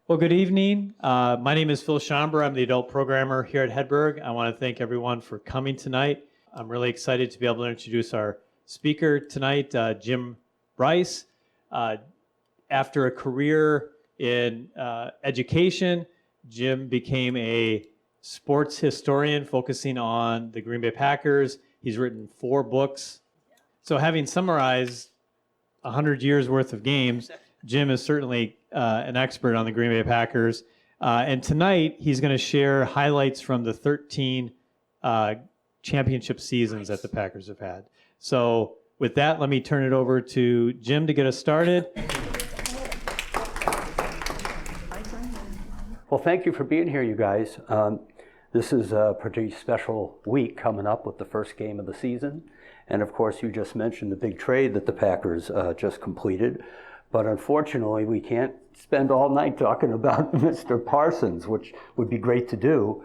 Well, good evening. My name is Phil Schomber. I'm the adult programmer here at Hedberg. I want to thank everyone for coming tonight. I'm really excited to be able to introduce our speaker tonight, Jim Bryce. After a career in education, Jim became a sports historian focusing on the Green Bay Packers. He's written 4 books. So having summarized 100 years worth of games, Jim is certainly an expert on the Green Bay Packers. And tonight, he's going to share highlights from the 13 championship seasons that the Packers have had. So with that, let me turn it over to Jim to get us started. Well, thank you for being here, you guys. This is a pretty special week coming up with the first game of the season. And of course, you just mentioned the big trade that the Packers just completed. But unfortunately, we can't spend all night talking about Mr. Parsons, which would be great to do.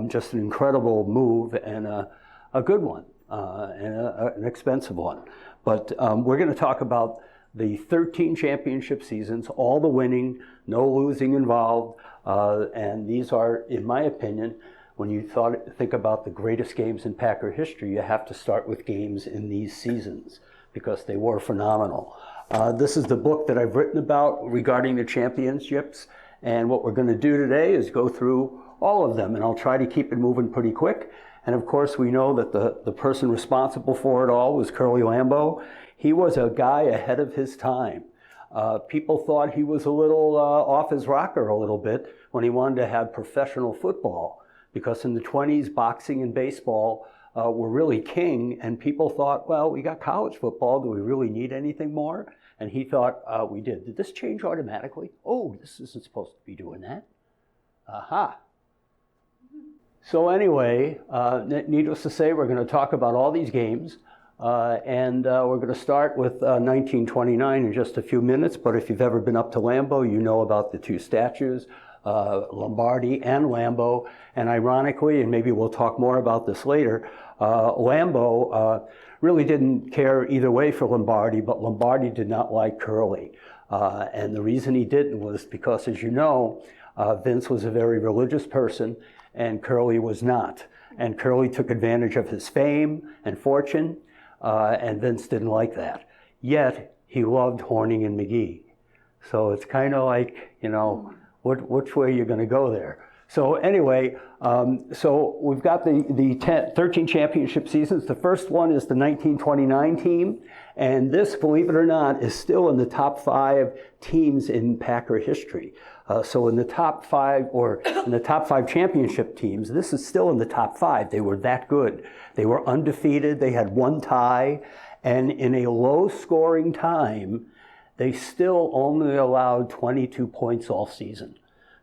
Just an incredible move and a good one and an expensive one. But we're going to talk about the 13 championship seasons, all the winning, no losing involved. And these are, in my opinion, when you think about the greatest games in Packer history, you have to start with games in these seasons because they were phenomenal. This is the book that I've written about regarding the championships, and what we're going to do today is go through all of them, and I'll try to keep it moving pretty quick. And of course, we know that the person responsible for it all was Curly Lambeau. He was a guy ahead of his time. People thought he was a little off his rocker a little bit when he wanted to have professional football, because in the 20s, boxing and baseball were really king, and people thought, well, we got college football. Do we really need anything more? And he thought, we did. Did this change automatically? Oh, this isn't supposed to be doing that. Aha. So anyway, needless to say, we're going to talk about all these games. And we're going to start with 1929 in just a few minutes. But if you've ever been up to Lambeau, you know about the 2 statues, Lombardi and Lambeau. And ironically, and maybe we'll talk more about this later, Lambeau really didn't care either way for Lombardi, but Lombardi did not like Curly. And the reason he didn't was because, as you know, Vince was a very religious person and Curly was not. And Curly took advantage of his fame and fortune, and Vince didn't like that. Yet, he loved Horning and McGee. So it's kind of like, you know, which way you're going to go there. So anyway, so we've got the 13 championship seasons. The first one is the 1929 team. And this, believe it or not, is still in the top 5 teams in Packer history. So in the top 5, or in the top 5 championship teams, this is still in the top 5. They were that good. They were undefeated. They had 1 tie. And in a low-scoring time, they still only allowed 22 points all season.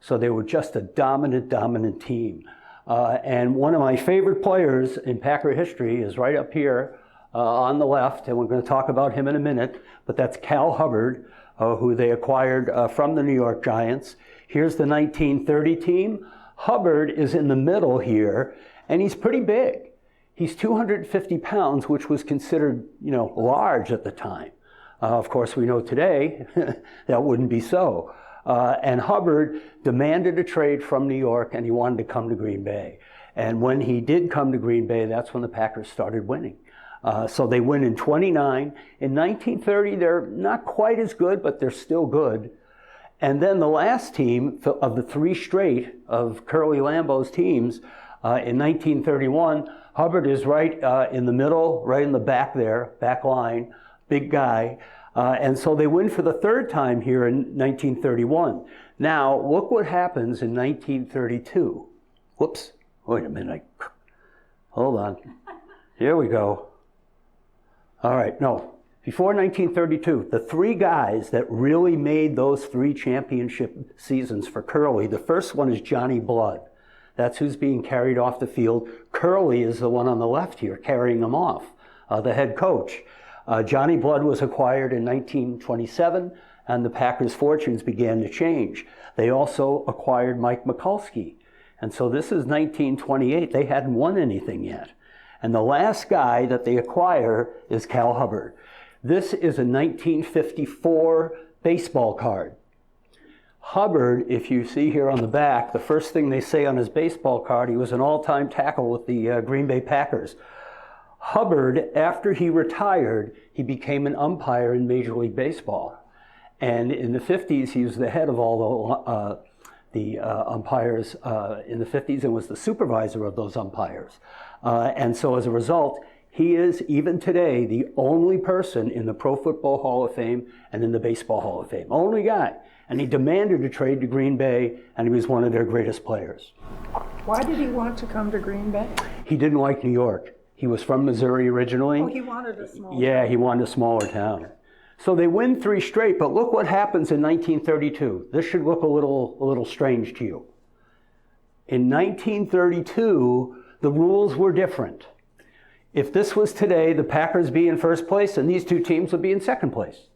So they were just a dominant team. And one of my favorite players in Packer history is right up here on the left, and we're going to talk about him in a minute, but that's Cal Hubbard, who they acquired from the New York Giants. Here's the 1930 team. Hubbard is in the middle here, and he's pretty big. He's 250 pounds, which was considered, you know, large at the time. Of course, we know today that wouldn't be so. And Hubbard demanded a trade from New York, and he wanted to come to Green Bay. And when he did come to Green Bay, that's when the Packers started winning. So they win in 29. In 1930, they're not quite as good, but they're still good. And then the last team of the 3 straight of Curly Lambeau's teams, in 1931, Hubbard is right in the middle, right in the back there, back line, big guy. And so they win for the 3rd time here in 1931. Now, look what happens in 1932. Whoops, wait a minute. Hold on. Here we go. All right, no. Before 1932, the 3 guys that really made those 3 championship seasons for Curly, the first one is Johnny Blood. That's who's being carried off the field. Curly is the one on the left here carrying him off, the head coach. Johnny Blood was acquired in 1927, and the Packers' fortunes began to change. They also acquired Mike Mikulski. And so this is 1928. They hadn't won anything yet. And the last guy that they acquire is Cal Hubbard. This is a 1954 baseball card. Hubbard, if you see here on the back, the first thing they say on his baseball card, he was an all-time tackle with the Green Bay Packers. Hubbard, after he retired, he became an umpire in Major League Baseball. And in the 50s, he was the head of all the umpires in the 50s and was the supervisor of those umpires. And so as a result, he is, even today, the only person in the Pro Football Hall of Fame and in the Baseball Hall of Fame. Only guy. And he demanded a trade to Green Bay, and he was one of their greatest players. Why did he want to come to Green Bay? He didn't like New York. He was from Missouri originally. Oh, he wanted a small Yeah, town. he wanted a smaller town. So they win 3 straight, but look what happens in 1932. This should look a little strange to you. In 1932, the rules were different. If this was today, the Packers be in first place, and these 2 teams would be in second place.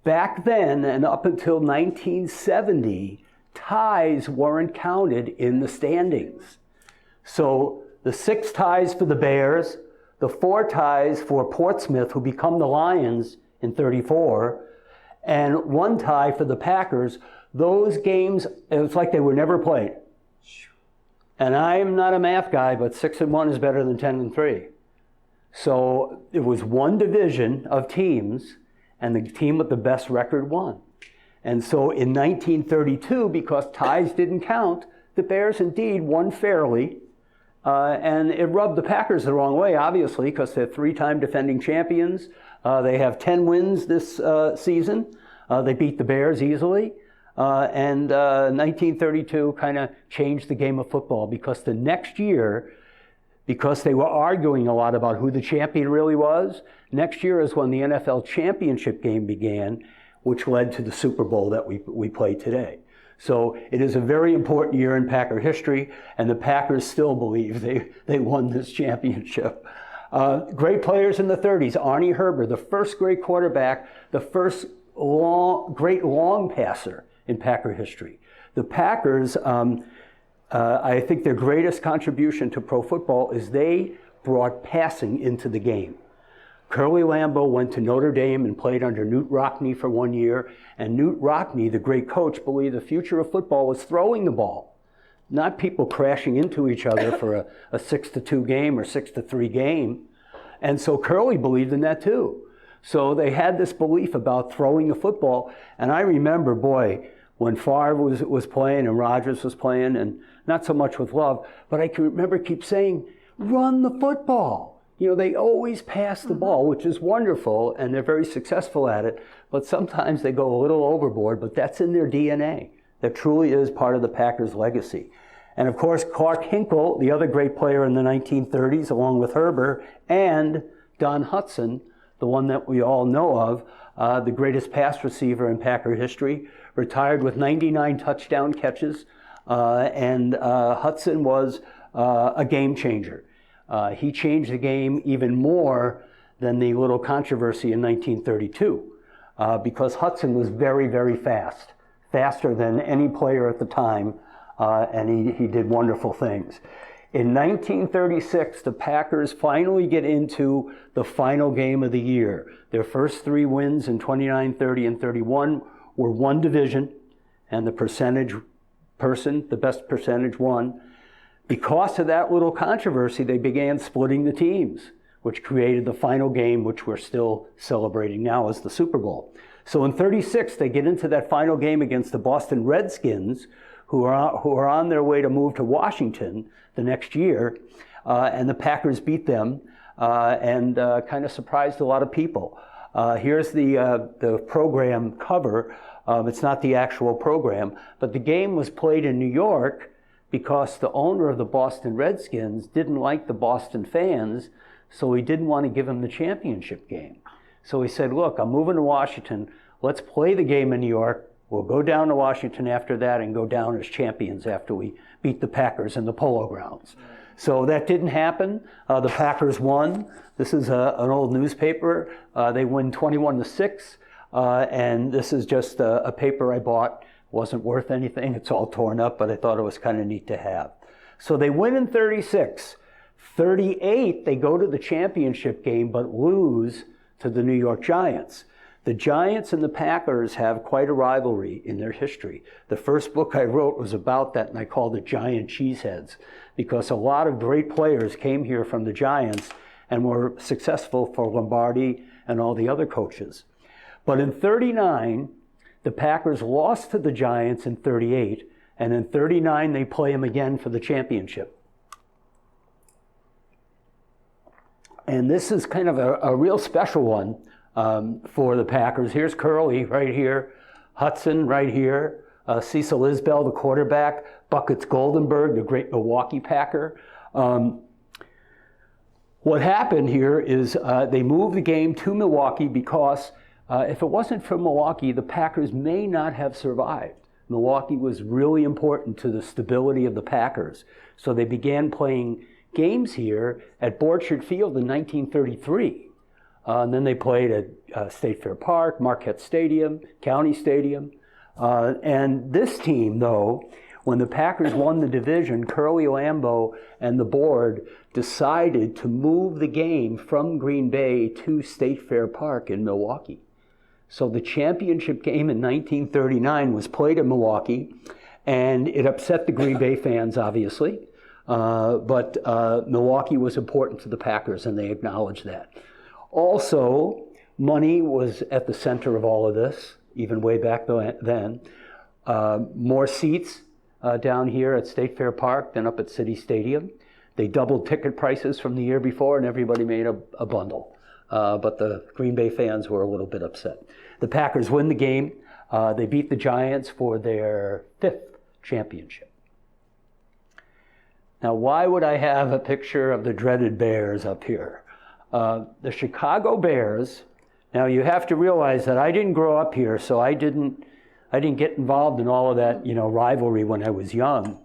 Back then, and up until 1970, ties weren't counted in the standings. So the 6 ties for the Bears, the 4 ties for Portsmouth, who become the Lions in 34, and 1 tie for the Packers, those games, it was like they were never played. And I'm not a math guy, but 6-1 is better than 10-3. So it was 1 division of teams, and the team with the best record won. And so in 1932, because ties didn't count, the Bears indeed won fairly. And it rubbed the Packers the wrong way, obviously, because they're 3-time defending champions. They have 10 wins this season. They beat the Bears easily. And 1932 kind of changed the game of football, because the next year, because they were arguing a lot about who the champion really was, next year is when the NFL championship game began, which led to the Super Bowl that we play today. So it is a very important year in Packer history, and the Packers still believe they won this championship. Great players in the 30s. Arnie Herber, the first great quarterback, the first great long passer in Packer history. The Packers, I think their greatest contribution to pro football is they brought passing into the game. Curly Lambeau went to Notre Dame and played under Newt Rockne for 1 year. And Newt Rockne, the great coach, believed the future of football was throwing the ball, not people crashing into each other for a 6-2 game or 6-3 game. And so Curly believed in that too. So they had this belief about throwing the football. And I remember, boy, when Favre was playing and Rodgers was playing, and not so much with Love, but I can remember keep saying, run the football. You know, they always pass the ball, which is wonderful, and they're very successful at it, but sometimes they go a little overboard, but that's in their DNA. That truly is part of the Packers' legacy. And of course, Clark Hinkle, the other great player in the 1930s, along with Herber, and Don Hutson, the one that we all know of, the greatest pass receiver in Packer history, retired with 99 touchdown catches, and Hutson was a game changer. He changed the game even more than the little controversy in 1932, because Hutson was very, very fast, faster than any player at the time, and he did wonderful things. In 1936, the Packers finally get into the final game of the year. Their first 3 wins in 29, 30, and 31 were 1 division, and the best percentage won. Because of that little controversy, they began splitting the teams, which created the final game, which we're still celebrating now as the Super Bowl. So in 36, they get into that final game against the Boston Redskins, who are on their way to move to Washington the next year, and the Packers beat them and kind of surprised a lot of people. Here's the program cover. It's not the actual program, but the game was played in New York because the owner of the Boston Redskins didn't like the Boston fans, so he didn't want to give them the championship game. So he said, look, I'm moving to Washington. Let's play the game in New York. We'll go down to Washington after that and go down as champions after we beat the Packers in the Polo Grounds. So that didn't happen. The Packers won. This is an old newspaper. They win 21-6. And this is just a paper I bought. Wasn't worth anything. It's all torn up, but I thought it was kind of neat to have. So they win in 36. 38, they go to the championship game, but lose to the New York Giants. The Giants and the Packers have quite a rivalry in their history. The first book I wrote was about that, and I called it Giant Cheeseheads, because a lot of great players came here from the Giants and were successful for Lombardi and all the other coaches. But in 39, the Packers lost to the Giants in 38, and in 39 they play them again for the championship. And this is kind of a real special one for the Packers. Here's Curly right here, Hudson right here, Cecil Isbell, the quarterback, Buckets Goldenberg, the great Milwaukee Packer. What happened here is they moved the game to Milwaukee because if it wasn't for Milwaukee, the Packers may not have survived. Milwaukee was really important to the stability of the Packers. So they began playing games here at Borchard Field in 1933. And then they played at State Fair Park, Marquette Stadium, County Stadium. And this team, though, when the Packers won the division, Curly Lambeau and the board decided to move the game from Green Bay to State Fair Park in Milwaukee. So the championship game in 1939 was played in Milwaukee, and it upset the Green Bay fans, obviously. But Milwaukee was important to the Packers, and they acknowledged that. Also, money was at the center of all of this, even way back then. More seats down here at State Fair Park than up at City Stadium. They doubled ticket prices from the year before, and everybody made a bundle. But the Green Bay fans were a little bit upset. The Packers win the game. They beat the Giants for their 5th championship. Now, why would I have a picture of the dreaded Bears up here? The Chicago Bears, now you have to realize that I didn't grow up here, so I didn't get involved in all of that, rivalry when I was young.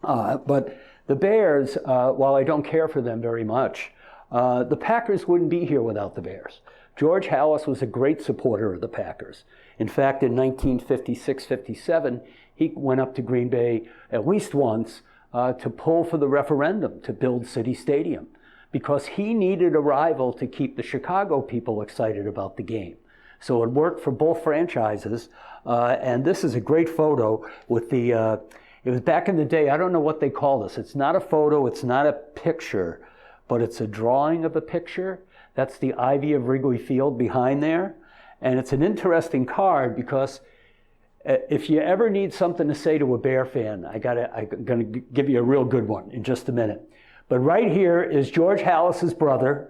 But the Bears, while I don't care for them very much, the Packers wouldn't be here without the Bears. George Halas was a great supporter of the Packers. In fact, in 1956-57, he went up to Green Bay at least once to pull for the referendum to build City Stadium, because he needed a rival to keep the Chicago people excited about the game. So it worked for both franchises. And this is a great photo with the, it was back in the day, I don't know what they call this. It's not a photo, it's not a picture, but it's a drawing of a picture. That's the ivy of Wrigley Field behind there. And it's an interesting card because if you ever need something to say to a Bear fan, I'm gonna give you a real good one in just a minute. But right here is George Halas's brother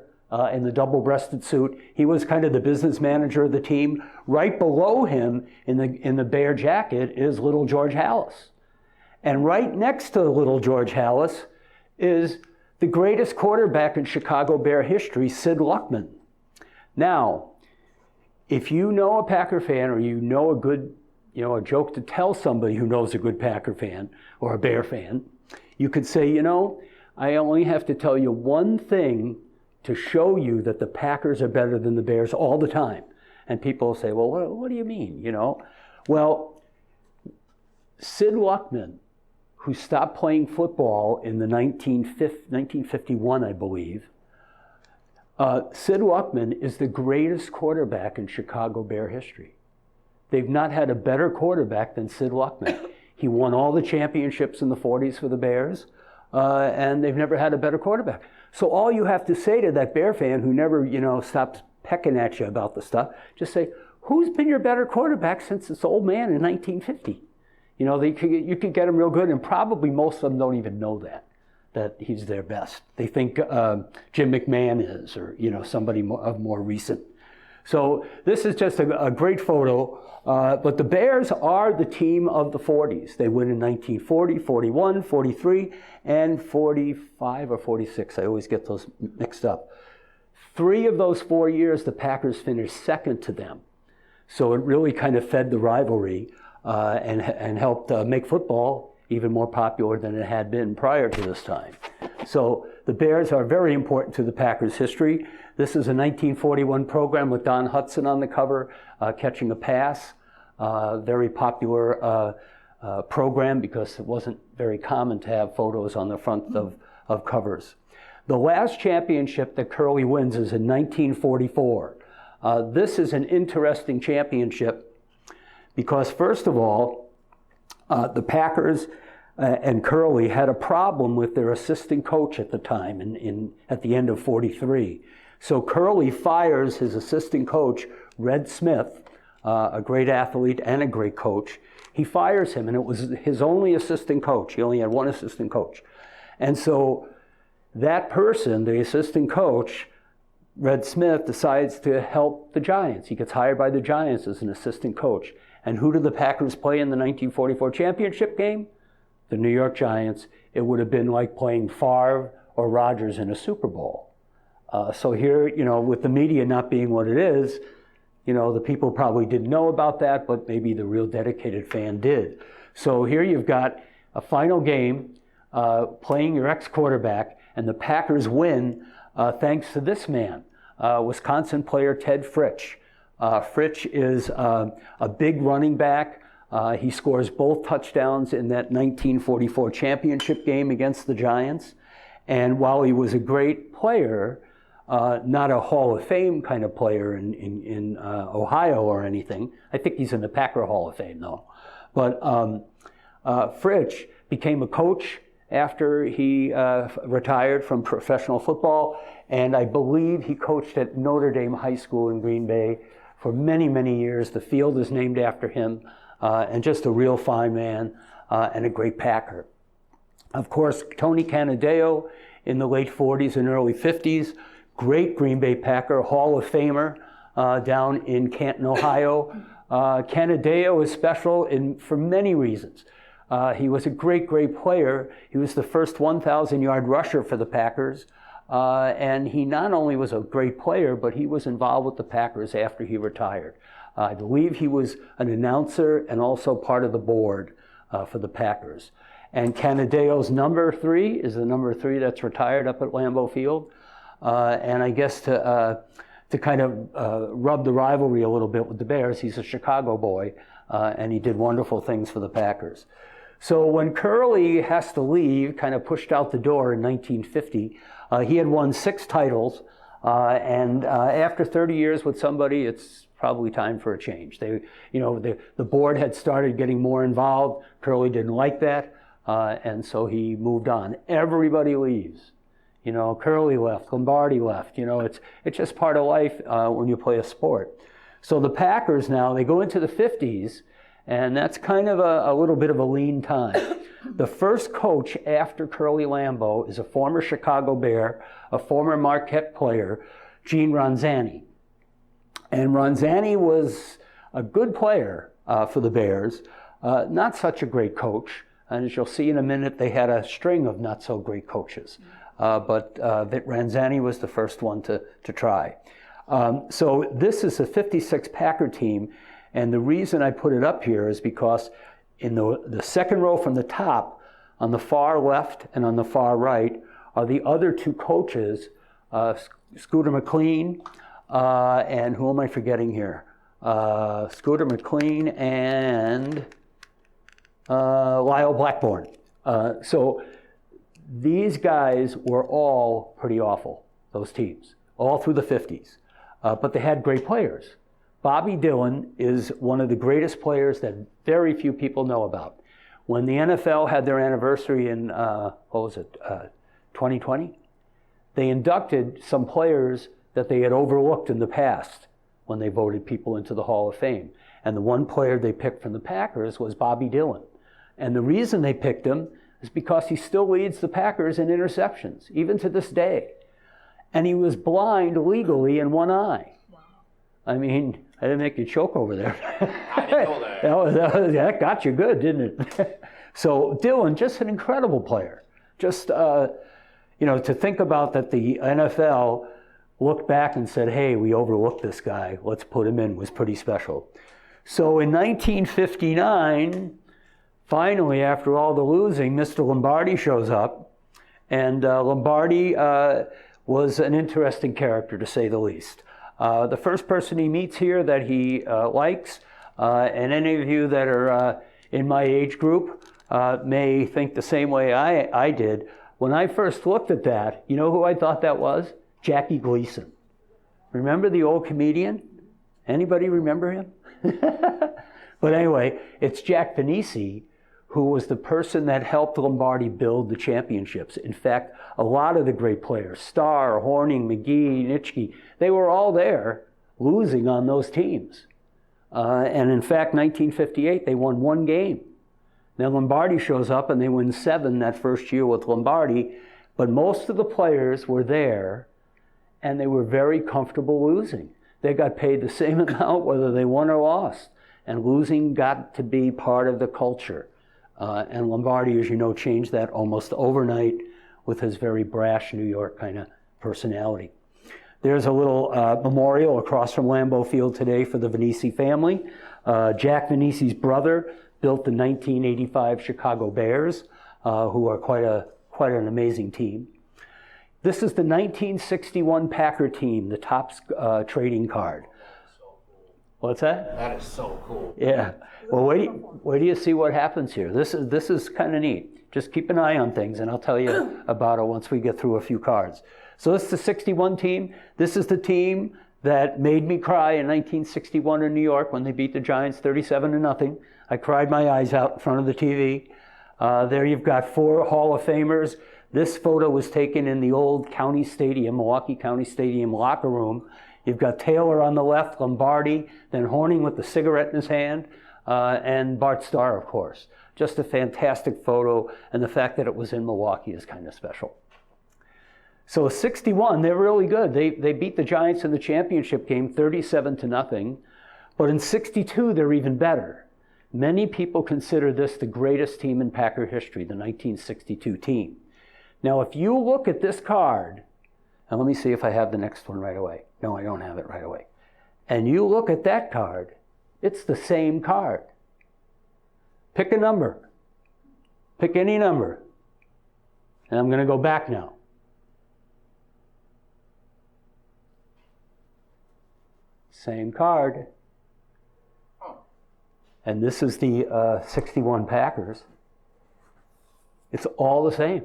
in the double-breasted suit. He was kind of the business manager of the team. Right below him in the Bear jacket is little George Halas. And right next to little George Halas is the greatest quarterback in Chicago Bear history, Sid Luckman. Now, if you know a Packer fan or you know a good, a joke to tell somebody who knows a good Packer fan or a Bear fan, you could say, I only have to tell you one thing to show you that the Packers are better than the Bears all the time. And people will say, well, what do you mean, Well, Sid Luckman, who stopped playing football in the 1951, I believe, Sid Luckman is the greatest quarterback in Chicago Bear history. They've not had a better quarterback than Sid Luckman. He won all the championships in the 40s for the Bears. And they've never had a better quarterback. So all you have to say to that Bear fan who never, stops pecking at you about the stuff, just say, who's been your better quarterback since this old man in 1950? You could get him real good, and probably most of them don't even know that he's their best. They think Jim McMahon is, or somebody of more recent. So this is just a great photo. But the Bears are the team of the 40s. They win in 1940, 41, 43, and 45 or 46. I always get those mixed up. 3 of those 4 years, the Packers finished second to them. So it really kind of fed the rivalry and helped make football even more popular than it had been prior to this time. So the Bears are very important to the Packers' history. This is a 1941 program with Don Hudson on the cover, catching a pass. Very popular program because it wasn't very common to have photos on the front of covers. The last championship that Curly wins is in 1944. This is an interesting championship because, first of all, the Packers and Curly had a problem with their assistant coach at the time, at the end of '43. So Curly fires his assistant coach, Red Smith, a great athlete and a great coach. He fires him, and it was his only assistant coach. He only had one assistant coach. And so that person, the assistant coach, Red Smith, decides to help the Giants. He gets hired by the Giants as an assistant coach. And who did the Packers play in the 1944 championship game? The New York Giants. It would have been like playing Favre or Rodgers in a Super Bowl. So here, with the media not being what it is, the people probably didn't know about that, but maybe the real dedicated fan did. So here you've got a final game playing your ex-quarterback, and the Packers win thanks to this man, Wisconsin player Ted Fritsch. Fritsch is a big running back. He scores both touchdowns in that 1944 championship game against the Giants. And while he was a great player, not a Hall of Fame kind of player in Ohio or anything. I think he's in the Packer Hall of Fame, though. But Fritsch became a coach after he retired from professional football, and I believe he coached at Notre Dame High School in Green Bay for many, many years. The field is named after him, and just a real fine man and a great Packer. Of course, Tony Canadeo in the late 40s and early 50s, great Green Bay Packer, Hall of Famer down in Canton, Ohio. Canadeo is special for many reasons. He was a great, great player. He was the first 1,000-yard rusher for the Packers. And he not only was a great player, but he was involved with the Packers after he retired. I believe he was an announcer and also part of the board for the Packers. And Canadeo's number 3 is the number 3 that's retired up at Lambeau Field. And I guess to kind of rub the rivalry a little bit with the Bears, he's a Chicago boy, and he did wonderful things for the Packers. So when Curly has to leave, kind of pushed out the door in 1950, he had won 6 titles, and after 30 years with somebody, it's probably time for a change. The board had started getting more involved. Curly didn't like that, and so he moved on. Everybody leaves. Curly left, Lombardi left. It's just part of life when you play a sport. So the Packers now, they go into the 50s, and that's kind of a little bit of a lean time. The first coach after Curly Lambeau is a former Chicago Bear, a former Marquette player, Gene Ronzani. And Ronzani was a good player for the Bears, not such a great coach. And as you'll see in a minute, they had a string of not so great coaches. But Ronzani was the first one to try. So this is a 56 Packer team. And the reason I put it up here is because in the second row from the top, on the far left and on the far right, are the other 2 coaches, Scooter McLean, and who am I forgetting here? Scooter McLean and Lyle Blackburn. So these guys were all pretty awful, those teams, all through the 50s. But they had great players. Bobby Dillon is one of the greatest players that very few people know about. When the NFL had their anniversary in, 2020, they inducted some players that they had overlooked in the past when they voted people into the Hall of Fame. And the one player they picked from the Packers was Bobby Dillon. And the reason they picked him is because he still leads the Packers in interceptions, even to this day. And he was blind legally in one eye. Wow. I mean, I didn't make you choke over there. I didn't know that. That got you good, didn't it? So Dillon, just an incredible player. Just, to think about that the NFL looked back and said, hey, we overlooked this guy, let's put him in, was pretty special. So in 1959, finally, after all the losing, Mr. Lombardi shows up. And Lombardi was an interesting character, to say the least. The first person he meets here that he likes, and any of you that are in my age group may think the same way I did. When I first looked at that, you know who I thought that was? Jackie Gleason. Remember the old comedian? Anybody remember him? But anyway, it's Jack Vanisi, who was the person that helped Lombardi build the championships. In fact, a lot of the great players, Starr, Horning, McGee, Nitschke, they were all there losing on those teams. And in fact, 1958, they won 1 game. Now Lombardi shows up and they win 7 that first year with Lombardi, but most of the players were there and they were very comfortable losing. They got paid the same amount whether they won or lost, and losing got to be part of the culture. And Lombardi, as you know, changed that almost overnight with his very brash New York kind of personality. There's a little memorial across from Lambeau Field today for the Vanisi family. Jack Vanisi's brother built the 1985 Chicago Bears, who are quite an amazing team. This is the 1961 Packer team, the Topps trading card. What's that? That is so cool. Yeah. Well, wait do you see what happens here. This is kind of neat. Just keep an eye on things, and I'll tell you about it once we get through a few cards. So this is the 61 team. This is the team that made me cry in 1961 in New York when they beat the Giants 37-0. I cried my eyes out in front of the TV. There you've got 4 Hall of Famers. This photo was taken in the old county stadium, Milwaukee County Stadium locker room. You've got Taylor on the left, Lombardi, then Horning with the cigarette in his hand, and Bart Starr, of course. Just a fantastic photo, and the fact that it was in Milwaukee is kind of special. So 61, they're really good. They beat the Giants in the championship game 37-0, but in 62, they're even better. Many people consider this the greatest team in Packer history, the 1962 team. Now, if you look at this card, and let me see if I have the next one right away. No, I don't have it right away. And you look at that card, it's the same card. Pick a number. Pick any number. And I'm going to go back now. Same card. And this is the 61 Packers. It's all the same.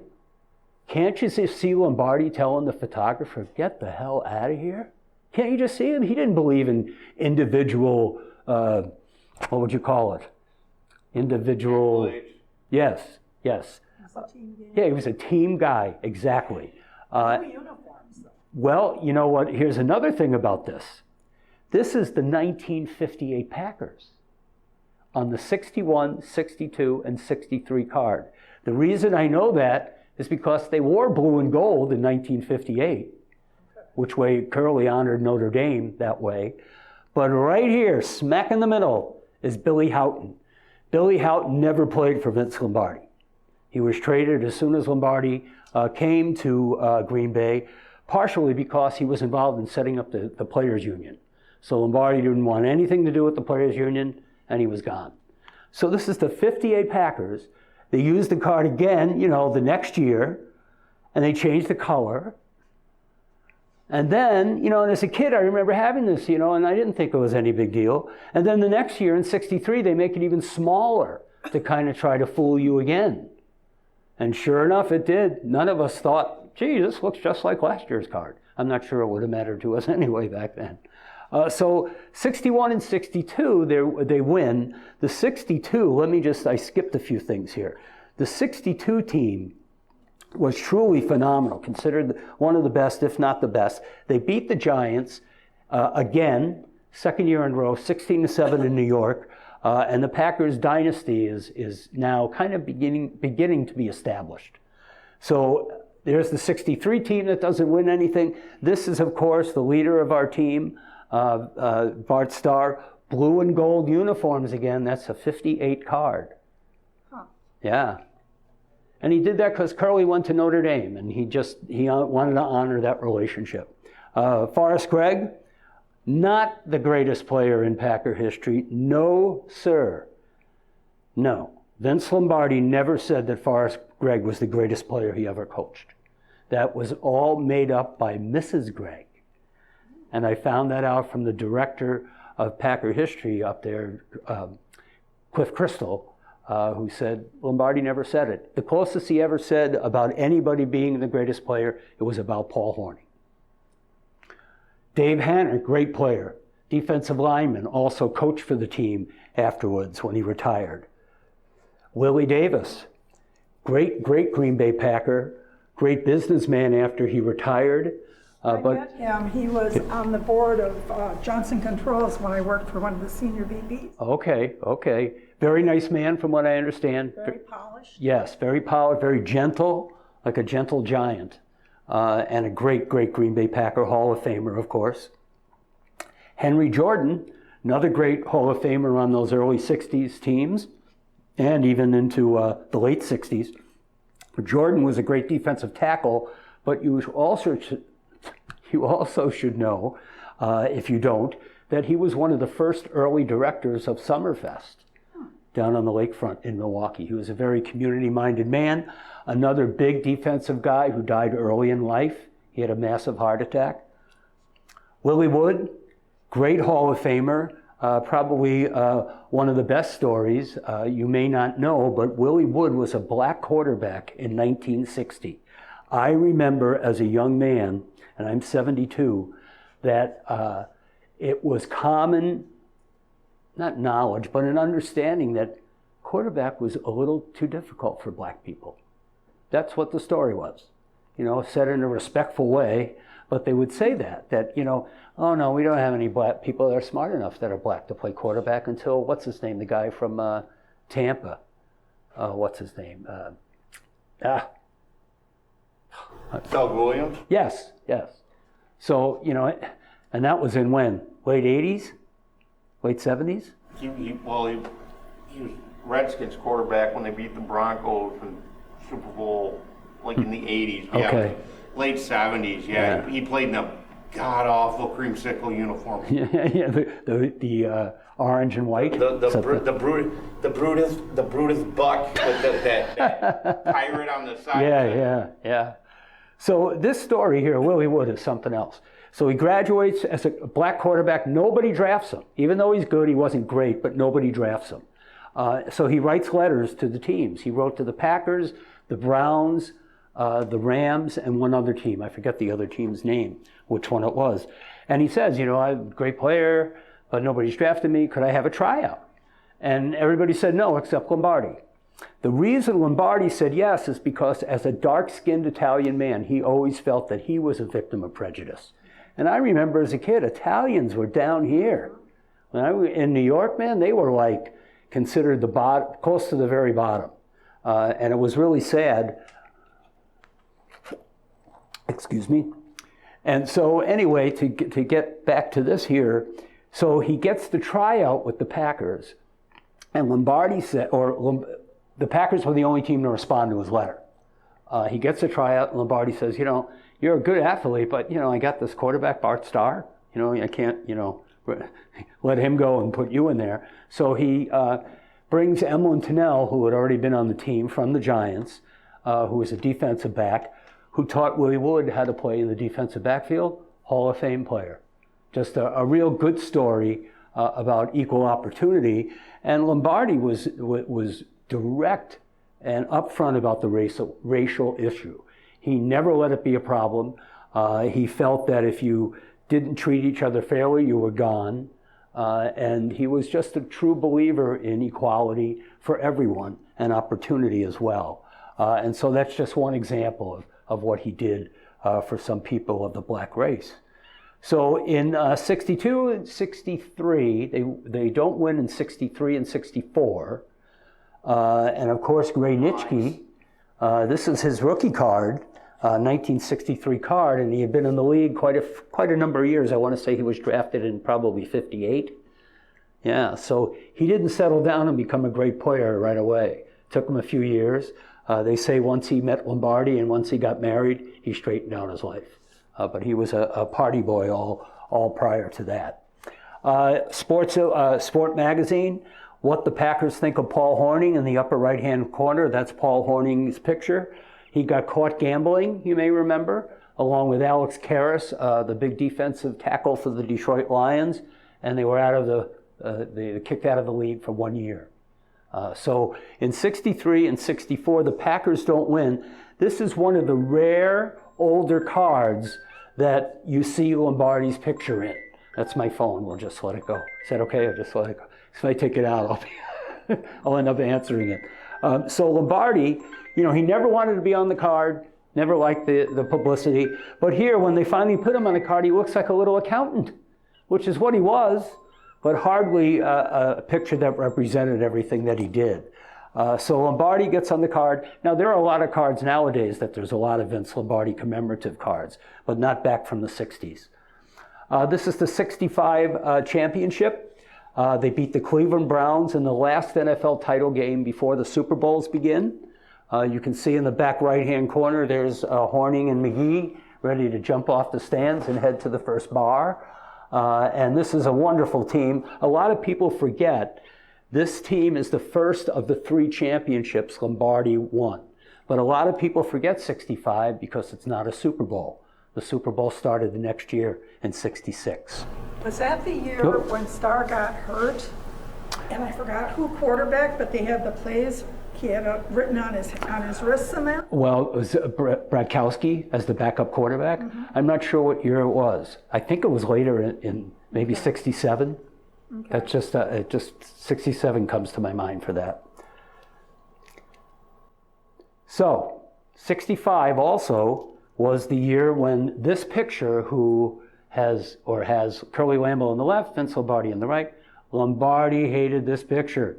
Can't you see Lombardi telling the photographer, get the hell out of here? Can't you just see him? He didn't believe in individual, what would you call it? Individual. Yes. It's a team game. Yeah, he was a team guy, exactly. No uniforms, though. Well, you know what? Here's another thing about this. This is the 1958 Packers on the 61, 62, and 63 card. The reason I know that is because they wore blue and gold in 1958, which way Curly honored Notre Dame that way. But right here, smack in the middle, is Billy Houghton. Billy Houghton never played for Vince Lombardi. He was traded as soon as Lombardi came to Green Bay, partially because he was involved in setting up the Players Union. So Lombardi didn't want anything to do with the Players Union, and he was gone. So this is the 58 Packers. They used the card again, the next year, and they changed the color. And then, and as a kid, I remember having this, and I didn't think it was any big deal. And then the next year in 63, they make it even smaller to kind of try to fool you again. And sure enough, it did. None of us thought, gee, this looks just like last year's card. I'm not sure it would have mattered to us anyway back then. So 61 and 62, they win. The 62, I skipped a few things here. The 62 team was truly phenomenal, considered one of the best, if not the best. They beat the Giants again, second year in a row, 16-7 in New York. And the Packers dynasty is now kind of beginning to be established. So there's the 63 team that doesn't win anything. This is, of course, the leader of our team, Bart Starr. Blue and gold uniforms again. That's a 58 card. Huh. Yeah. And he did that because Curly went to Notre Dame, and he wanted to honor that relationship. Forrest Gregg, not the greatest player in Packer history. No, sir. No. Vince Lombardi never said that Forrest Gregg was the greatest player he ever coached. That was all made up by Mrs. Gregg. And I found that out from the director of Packer history up there, Cliff Crystal, who said Lombardi never said it. The closest he ever said about anybody being the greatest player, it was about Paul Horning. Dave Hanner, great player. defensive lineman, also coached for the team afterwards when he retired. Willie Davis, great Green Bay Packer, great businessman after he retired. I met him. He was on the board of Johnson Controls when I worked for one of the senior VPs. Okay. Very nice man from what I understand. Very polished. Yes, very polished, very gentle, like a gentle giant. And a great Green Bay Packer, Hall of Famer, of course. Henry Jordan, another great Hall of Famer on those early 60s teams, and even into the late 60s. Jordan was a great defensive tackle, but you also should know, if you don't, that he was one of the first early directors of Summerfest down on the lakefront in Milwaukee. He was a very community-minded man, another big defensive guy who died early in life. He had a massive heart attack. Willie Wood, great Hall of Famer, probably one of the best stories you may not know, but Willie Wood was a black quarterback in 1960. I remember as a young man, and I'm 72, that it was common, not knowledge, but an understanding that quarterback was a little too difficult for black people. That's what the story was. Said in a respectful way, but they would say that, oh no, we don't have any black people that are smart enough that are black to play quarterback until, what's his name, the guy from Tampa. What's his name? Doug Williams? Yes. So, and that was in when? Late 80s? Late 70s? He was Redskins quarterback when they beat the Broncos in Super Bowl, like in the 80s. Okay. Yeah, late 70s, yeah. He played in a god-awful creamsicle uniform. Yeah, the orange and white. The Brutus Buck with that pirate on the side. Yeah. So this story here, Willie Wood, is something else. So he graduates as a black quarterback. Nobody drafts him. Even though he's good, he wasn't great, but nobody drafts him. So he writes letters to the teams. He wrote to the Packers, the Browns, the Rams, and one other team. I forget the other team's name, which one it was. And he says, I'm a great player, but nobody's drafted me. Could I have a tryout? And everybody said no, except Lombardi. The reason Lombardi said yes is because as a dark-skinned Italian man, he always felt that he was a victim of prejudice. And I remember as a kid, Italians were down here. When I was in New York, man, they were like considered the bottom, close to the very bottom. And it was really sad. Excuse me. And so anyway, to get back to this here, so he gets the tryout with the Packers. And Lombardi said, the Packers were the only team to respond to his letter. He gets a tryout, and Lombardi says, you're a good athlete, but, I got this quarterback, Bart Starr. I can't, let him go and put you in there. So he brings Emlyn Tunnell, who had already been on the team from the Giants, who was a defensive back, who taught Willie Wood how to play in the defensive backfield, Hall of Fame player. Just a real good story about equal opportunity. And Lombardi was direct and upfront about the racial issue. He never let it be a problem. He felt that if you didn't treat each other fairly, you were gone. And he was just a true believer in equality for everyone and opportunity as well. And so that's just one example of what he did for some people of the black race. So in 62 and 63, they don't win in 63 and 64. And of course, Gray Nitschke, this is his rookie card, 1963 card, and he had been in the league quite a number of years. I want to say he was drafted in probably 58. Yeah, so he didn't settle down and become a great player right away. Took him a few years. They say once he met Lombardi and once he got married, he straightened out his life. But he was a party boy all prior to that. Sport Magazine, What the Packers Think of Paul Hornung in the upper right-hand corner. That's Paul Hornung's picture. He got caught gambling, you may remember, along with Alex Karras, the big defensive tackle for the Detroit Lions, and they were they kicked out of the league for 1 year. So in 63 and 64, the Packers don't win. This is one of the rare older cards that you see Lombardi's picture in. That's my phone. We'll just let it go. Is that okay? I'll just let it go. If I take it out, I'll end up answering it. So Lombardi, you know, he never wanted to be on the card, never liked the publicity. But here, when they finally put him on the card, he looks like a little accountant, which is what he was, but hardly a picture that represented everything that he did. So Lombardi gets on the card. Now, there are a lot of cards nowadays that there's a lot of Vince Lombardi commemorative cards, but not back from the 60s. This is the 65 championship. They beat the Cleveland Browns in the last NFL title game before the Super Bowls begin. You can see in the back right-hand corner, there's Horning and McGee ready to jump off the stands and head to the first bar. And this is a wonderful team. A lot of people forget this team is the first of the 3 championships Lombardi won. But a lot of people forget 65 because it's not a Super Bowl. The Super Bowl started the next year in 66. Was that the year when Starr got hurt? And I forgot who quarterback, but they had the plays he had written on his wrist cement? Well, it was Bradkowski as the backup quarterback. Mm-hmm. I'm not sure what year it was. I think it was later in maybe 67. Okay. That's just 67 comes to my mind for that. So 65 also was the year when this picture, who has Curly Lambeau on the left, Vince Lombardi on the right. Lombardi hated this picture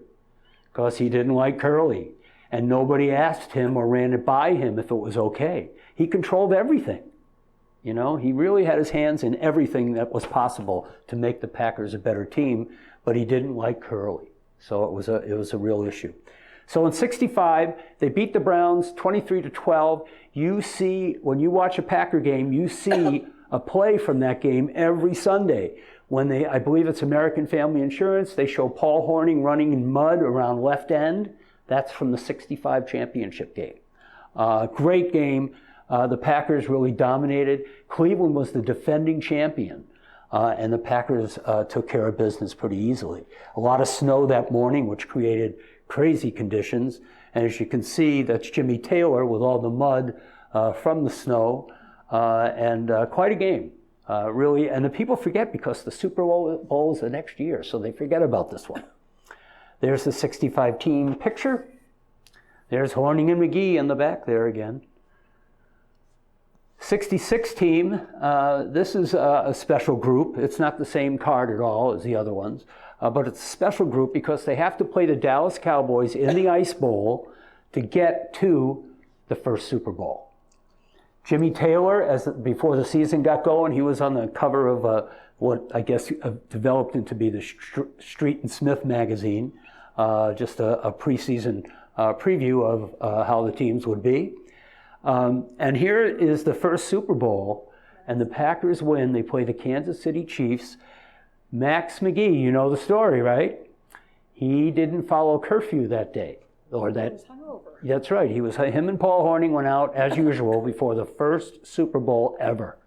because he didn't like Curly, and nobody asked him or ran it by him if it was okay. He controlled everything. You know, he really had his hands in everything that was possible to make the Packers a better team, but he didn't like Curly. So it was a real issue. So in 65, they beat the Browns 23-12. You see, when you watch a Packer game, you see a play from that game every Sunday. When I believe it's American Family Insurance, they show Paul Horning running in mud around left end. That's from the 65 championship game. Great game. The Packers really dominated. Cleveland was the defending champion, and the Packers took care of business pretty easily. A lot of snow that morning, which created crazy conditions. And as you can see, that's Jimmy Taylor with all the mud from the snow, and quite a game, really. And the people forget because the Super Bowl is the next year, so they forget about this one. There's the 65 team picture. There's Horning and McGee in the back there again. 66 team, this is a special group. It's not the same card at all as the other ones, but it's a special group because they have to play the Dallas Cowboys in the Ice Bowl to get to the first Super Bowl. Jimmy Taylor, before the season got going, he was on the cover of what I guess developed into be the Street and Smith magazine, just a preseason preview of how the teams would be. And here is the first Super Bowl, and the Packers win. They play the Kansas City Chiefs. Max McGee, you know the story, right? He didn't follow curfew that day. He was hungover. That's right. Him and Paul Horning went out, as usual, before the first Super Bowl ever.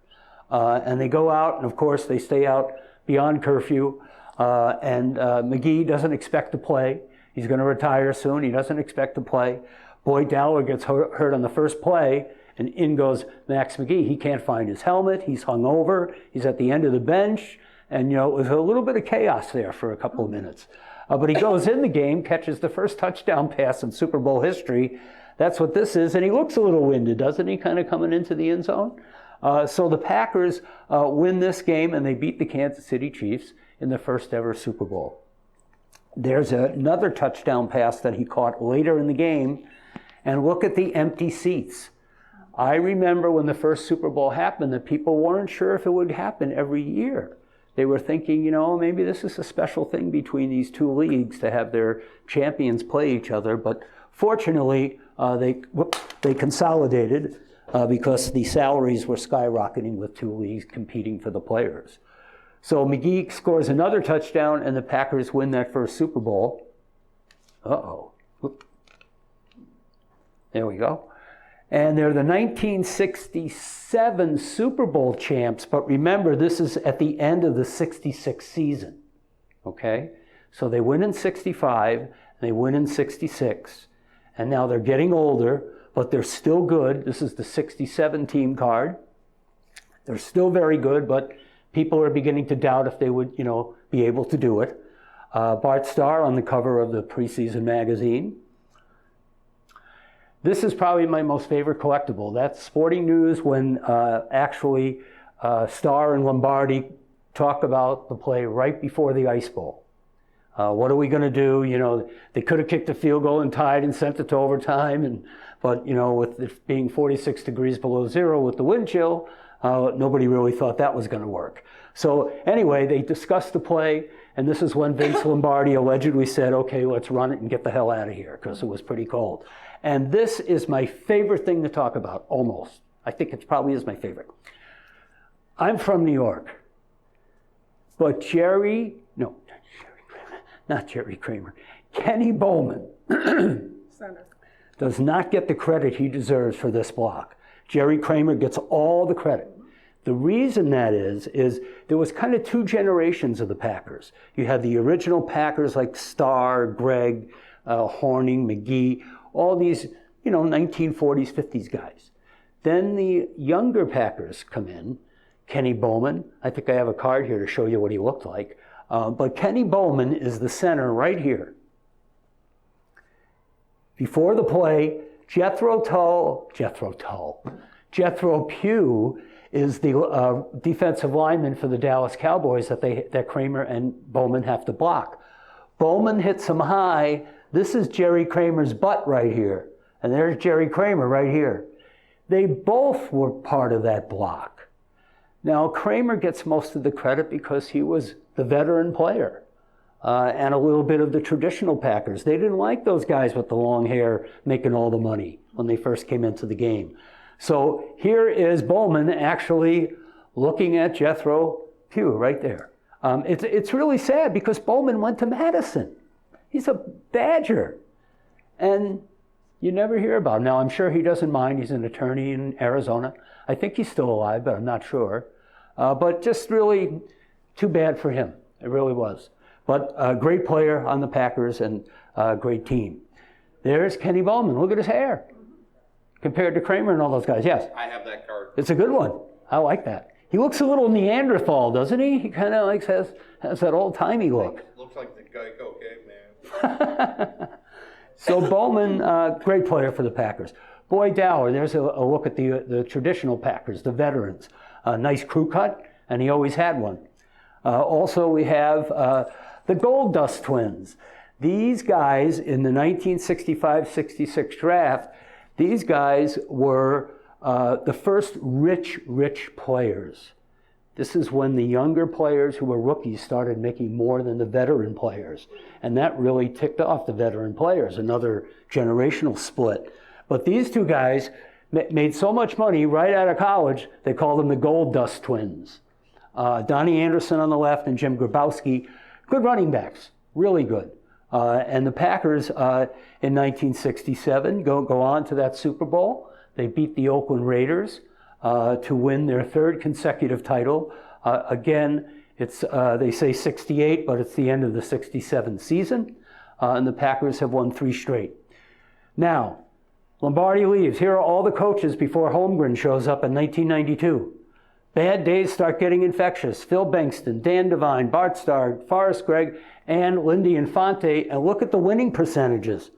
And they go out, and of course, they stay out beyond curfew. And McGee doesn't expect to play. He's going to retire soon. He doesn't expect to play. Boyd Dowler gets hurt on the first play, and in goes Max McGee. He can't find his helmet. He's hungover. He's at the end of the bench. And, you know, it was a little bit of chaos there for a couple of minutes. But he goes in the game, catches the first touchdown pass in Super Bowl history. That's what this is. And he looks a little winded, doesn't he, kind of coming into the end zone? So the Packers win this game, and they beat the Kansas City Chiefs in the first ever Super Bowl. There's another touchdown pass that he caught later in the game. And look at the empty seats. I remember when the first Super Bowl happened that people weren't sure if it would happen every year. They were thinking, you know, maybe this is a special thing between these two leagues to have their champions play each other. But fortunately, they consolidated because the salaries were skyrocketing with two leagues competing for the players. So McGee scores another touchdown, and the Packers win that first Super Bowl. Uh-oh. There we go. And they're the 1967 Super Bowl champs, but remember, this is at the end of the 66 season, okay? So they win in 65, and they win in 66, and now they're getting older, but they're still good. This is the 67 team card. They're still very good, but People are beginning to doubt if they would, be able to do it. Bart Starr on the cover of the preseason magazine. This is probably my most favorite collectible. That's Sporting News when actually Starr and Lombardi talk about the play right before the Ice Bowl. What are we going to do? They could have kicked a field goal and tied and sent it to overtime, but with it being 46 degrees below zero with the wind chill, nobody really thought that was going to work. So anyway, they discussed the play, and this is when Vince Lombardi allegedly said, okay, let's run it and get the hell out of here, because it was pretty cold. And this is my favorite thing to talk about, almost. I think it probably is my favorite. I'm from New York, but not Jerry Kramer, Kenny Bowman does not get the credit he deserves for this block. Jerry Kramer gets all the credit. The reason that is there was kind of two generations of the Packers. You had the original Packers like Starr, Gregg, Horning, McGee, all these, 1940s, 50s guys. Then the younger Packers come in. Kenny Bowman, I think I have a card here to show you what he looked like. But Kenny Bowman is the center right here. Before the play, Jethro Pugh is the defensive lineman for the Dallas Cowboys that Kramer and Bowman have to block. Bowman hits him high. This is Jerry Kramer's butt right here. And there's Jerry Kramer right here. They both were part of that block. Now, Kramer gets most of the credit because he was the veteran player and a little bit of the traditional Packers. They didn't like those guys with the long hair making all the money when they first came into the game. So here is Bowman actually looking at Jethro Pugh right there. It's really sad because Bowman went to Madison. He's a Badger. And you never hear about him. Now, I'm sure he doesn't mind. He's an attorney in Arizona. I think he's still alive, but I'm not sure. But just really too bad for him. It really was. But a great player on the Packers and a great team. There's Kenny Bowman. Look at his hair compared to Kramer and all those guys. Yes? I have that card. It's a good one. I like that. He looks a little Neanderthal, doesn't he? He kind of has that old-timey look. Looks like the Geico caveman. So Bowman, great player for the Packers. Boyd Dowler, there's a look at the traditional Packers, the veterans. Nice crew cut, and he always had one. Also, we have the Gold Dust twins. These guys in the 1965-66 draft, these guys were the first rich players. This is when the younger players who were rookies started making more than the veteran players. And that really ticked off the veteran players, another generational split. But these two guys made so much money right out of college, they called them the Gold Dust twins. Donnie Anderson on the left and Jim Grabowski, good running backs, really good. And the Packers in 1967 go on to that Super Bowl. They beat the Oakland Raiders to win their third consecutive title. Again, it's they say 68, but it's the end of the 67 season. And the Packers have won 3 straight. Now, Lombardi leaves. Here are all the coaches before Holmgren shows up in 1992. Bad days start getting infectious. Phil Bankston, Dan Devine, Bart Starr, Forrest Gregg, and Lindy Infante. And look at the winning percentages.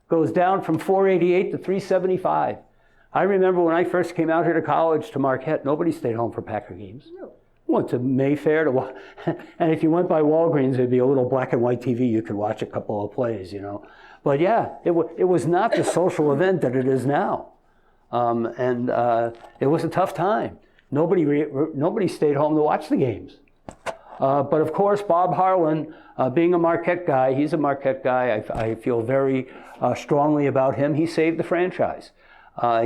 Goes down from 488 to 375. I remember when I first came out here to college to Marquette, nobody stayed home for Packer games. Went to Mayfair, and if you went by Walgreens, there'd be a little black and white TV. You could watch a couple of plays, But yeah, it was not the social event that it is now. And it was a tough time. Nobody stayed home to watch the games. But of course, Bob Harlan, being a Marquette guy, he's a Marquette guy. I feel very strongly about him. He saved the franchise.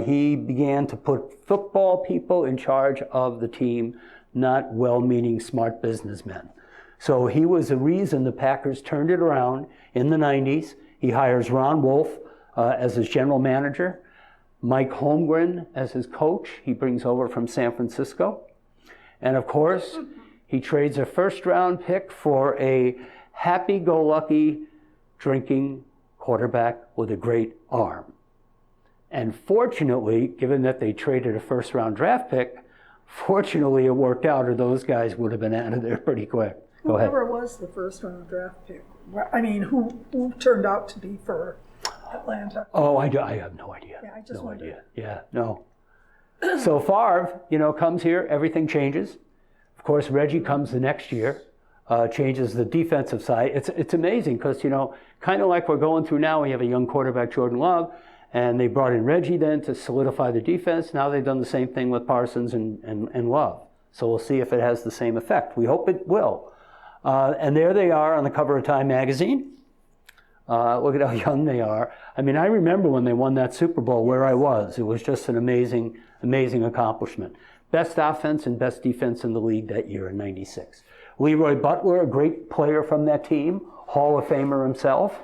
He began to put football people in charge of the team, not well-meaning smart businessmen. So he was the reason the Packers turned it around in the 90s. He hires Ron Wolf as his general manager, Mike Holmgren as his coach. He brings over from San Francisco. And of course, he trades a first-round pick for a happy-go-lucky drinking quarterback with a great arm. And fortunately, given that they traded a first-round draft pick, Fortunately, it worked out, or those guys would have been out of there pretty quick. Go ahead. Whoever was the first round draft pick, I mean, who turned out to be for Atlanta? Oh, I have no idea. Yeah, I just no wondered. idea. Yeah, no. So Favre, comes here, everything changes. Of course, Reggie comes the next year, changes the defensive side. It's amazing because, kind of like we're going through now, we have a young quarterback, Jordan Love, and they brought in Reggie then to solidify the defense. Now they've done the same thing with Parsons and Love. So we'll see if it has the same effect. We hope it will. And there they are on the cover of Time magazine. Look at how young they are. I mean, I remember when they won that Super Bowl where I was. It was just an amazing accomplishment. Best offense and best defense in the league that year in '96. Leroy Butler, a great player from that team, Hall of Famer himself.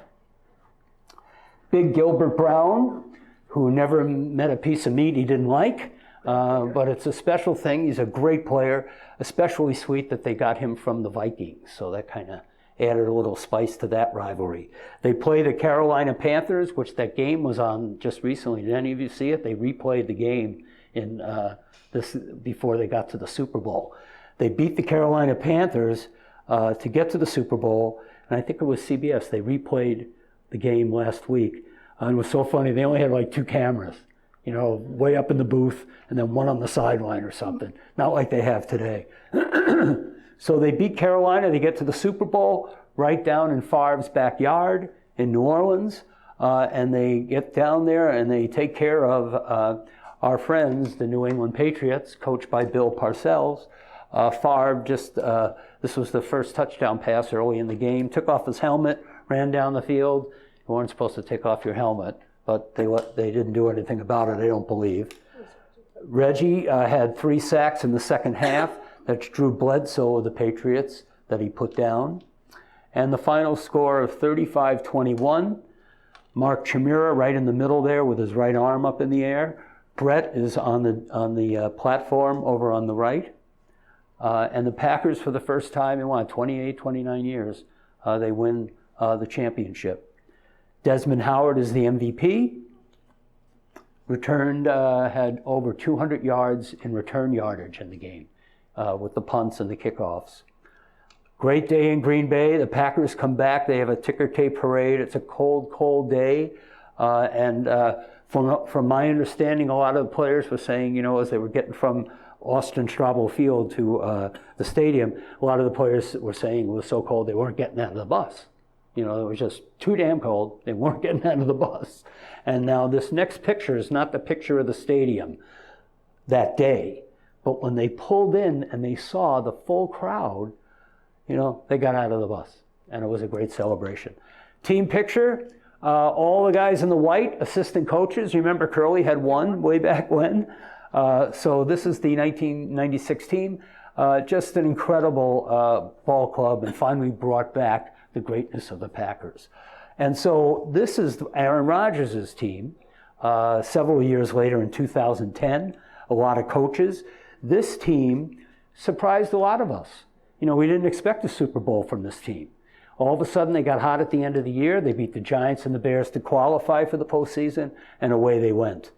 Big Gilbert Brown, who never met a piece of meat he didn't like, but it's a special thing. He's a great player, especially sweet that they got him from the Vikings. So that kind of added a little spice to that rivalry. They play the Carolina Panthers, which that game was on just recently. Did any of you see it? They replayed the game in this before they got to the Super Bowl. They beat the Carolina Panthers to get to the Super Bowl, and I think it was CBS. They replayed the game last week, and it was so funny. They only had like 2 cameras, way up in the booth, and then one on the sideline or something. Not like they have today. So they beat Carolina. They get to the Super Bowl right down in Favre's backyard in New Orleans, and they get down there and they take care of our friends, the New England Patriots, coached by Bill Parcells. Favre this was the first touchdown pass early in the game, took off his helmet, ran down the field. You weren't supposed to take off your helmet, but they didn't do anything about it, I don't believe. Reggie had 3 sacks in the second half. That's Drew Bledsoe of the Patriots that he put down. And the final score of 35-21. Mark Chimera right in the middle there with his right arm up in the air. Brett is on the platform over on the right. And the Packers, for the first time in 28, 29 years, they win the championship. Desmond Howard is the MVP. Had over 200 yards in return yardage in the game with the punts and the kickoffs. Great day in Green Bay. The Packers come back. They have a ticker tape parade. It's a cold, cold day. And from my understanding, a lot of the players were saying, as they were getting from Austin Straubel Field to the stadium, a lot of the players were saying it was so cold they weren't getting out of the bus. It was just too damn cold. They weren't getting out of the bus. And now this next picture is not the picture of the stadium that day, but when they pulled in and they saw the full crowd, they got out of the bus, and it was a great celebration. Team picture, all the guys in the white, assistant coaches. Remember Curly had one way back when. So this is the 1996 team. Just an incredible ball club, and finally brought back the greatness of the Packers. And so this is Aaron Rodgers' team. Several years later in 2010, a lot of coaches. This team surprised a lot of us. We didn't expect a Super Bowl from this team. All of a sudden, they got hot at the end of the year. They beat the Giants and the Bears to qualify for the postseason, and away they went.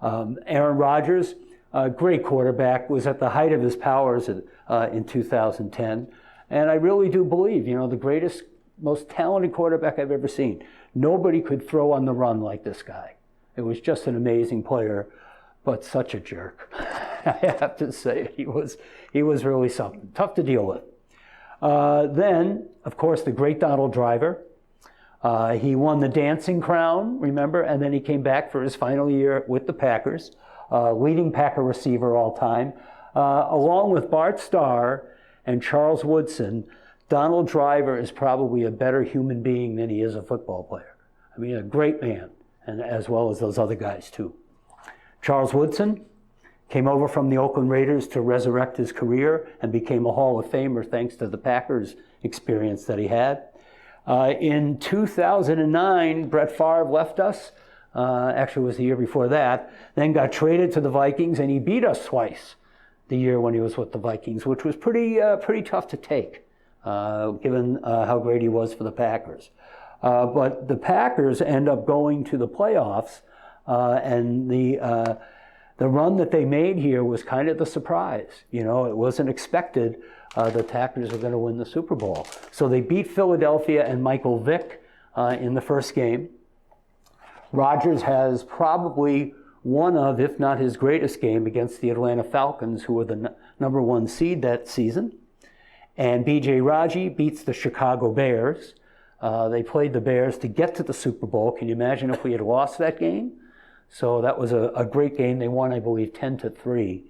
Aaron Rodgers, a great quarterback, was at the height of his powers in 2010. And I really do believe, the greatest, most talented quarterback I've ever seen. Nobody could throw on the run like this guy. It was just an amazing player, but such a jerk. I have to say, he was really something. Tough to deal with. Then, of course, the great Donald Driver. He won the dancing crown, remember? And then he came back for his final year with the Packers, leading Packer receiver all time. Along with Bart Starr and Charles Woodson, Donald Driver is probably a better human being than he is a football player. I mean, a great man, and as well as those other guys, too. Charles Woodson came over from the Oakland Raiders to resurrect his career and became a Hall of Famer thanks to the Packers experience that he had. In 2009, Brett Favre left us. Actually, it was the year before that. Then got traded to the Vikings, and he beat us twice the year when he was with the Vikings, which was pretty tough to take, given how great he was for the Packers. But the Packers end up going to the playoffs, and the the run that they made here was kind of the surprise. You know, it wasn't expected the Packers were going to win the Super Bowl. So they beat Philadelphia and Michael Vick in the first game. Rodgers has probably one of, if not his greatest game against the Atlanta Falcons, who were the number 1 seed that season. And B.J. Raji beats the Chicago Bears. They played the Bears to get to the Super Bowl. Can you imagine if we had lost that game? So that was a great game. They won, I believe, 10-3.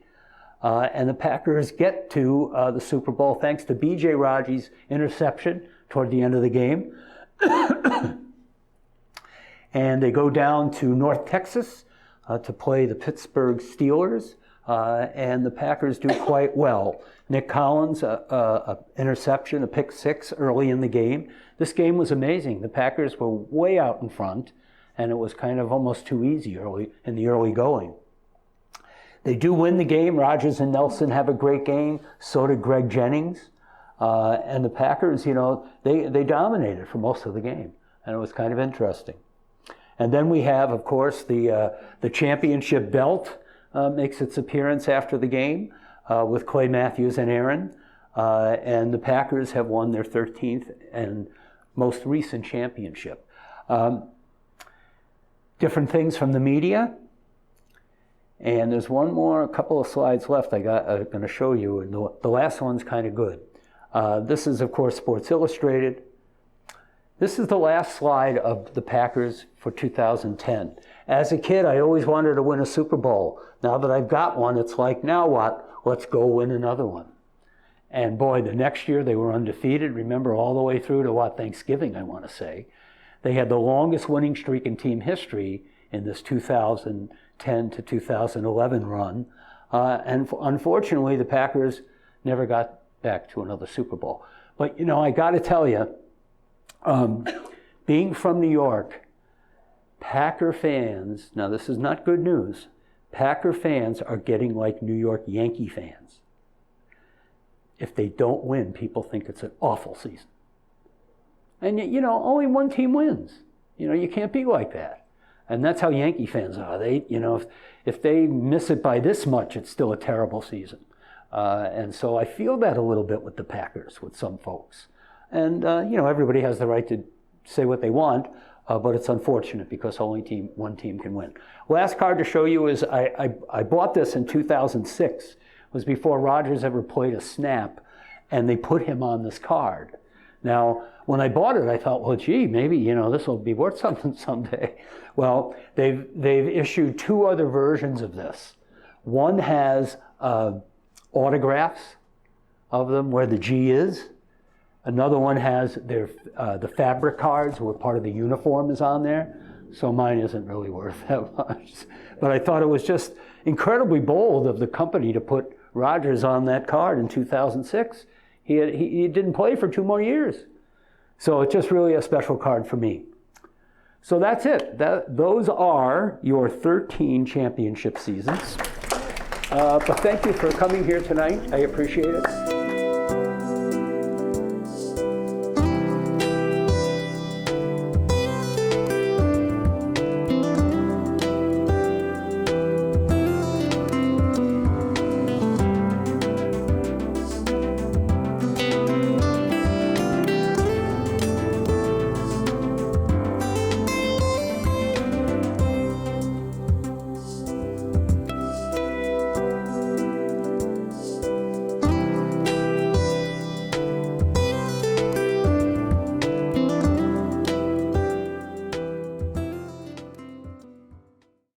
And the Packers get to the Super Bowl thanks to B.J. Raji's interception toward the end of the game. And they go down to North Texas to play the Pittsburgh Steelers. And the Packers do quite well. Nick Collins, a interception, a pick 6 early in the game. This game was amazing. The Packers were way out in front, and it was kind of almost too easy early in the early going. They do win the game. Rodgers and Nelson have a great game. So did Greg Jennings. And the Packers, you know, they dominated for most of the game, and it was kind of interesting. And then we have, of course, the championship belt makes its appearance after the game with Clay Matthews and Aaron. And the Packers have won their 13th and most recent championship. Different things from the media. And there's a couple of slides left I'm going to show you. And the last one's kind of good. This is, of course, Sports Illustrated. This is the last slide of the Packers for 2010. As a kid, I always wanted to win a Super Bowl. Now that I've got one, it's like, now what? Let's go win another one. And boy, the next year they were undefeated. Remember, all the way through to Thanksgiving, I want to say. They had the longest winning streak in team history in this 2010 to 2011 run. And unfortunately, the Packers never got back to another Super Bowl. But, you know, I got to tell you, being from New York, Packer fans, now this is not good news, Packer fans are getting like New York Yankee fans. If they don't win, people think it's an awful season. And, you know, only one team wins. You know, you can't be like that. And that's how Yankee fans are. They, you know, if they miss it by this much, it's still a terrible season. And so I feel that a little bit with the Packers, with some folks. And, you know, everybody has the right to say what they want, but it's unfortunate because only one team can win. Last card to show you is I bought this in 2006. It was before Rodgers ever played a snap, and they put him on this card. Now, when I bought it, I thought, well, gee, maybe, you know, this will be worth something someday. Well, they've issued 2 other versions of this. One has autographs of them where the G is. Another one has the fabric cards where part of the uniform is on there. So mine isn't really worth that much. But I thought it was just incredibly bold of the company to put Rodgers on that card in 2006. He didn't play for 2 more years. So it's just really a special card for me. So that's it. Those are your 13 championship seasons. But thank you for coming here tonight. I appreciate it.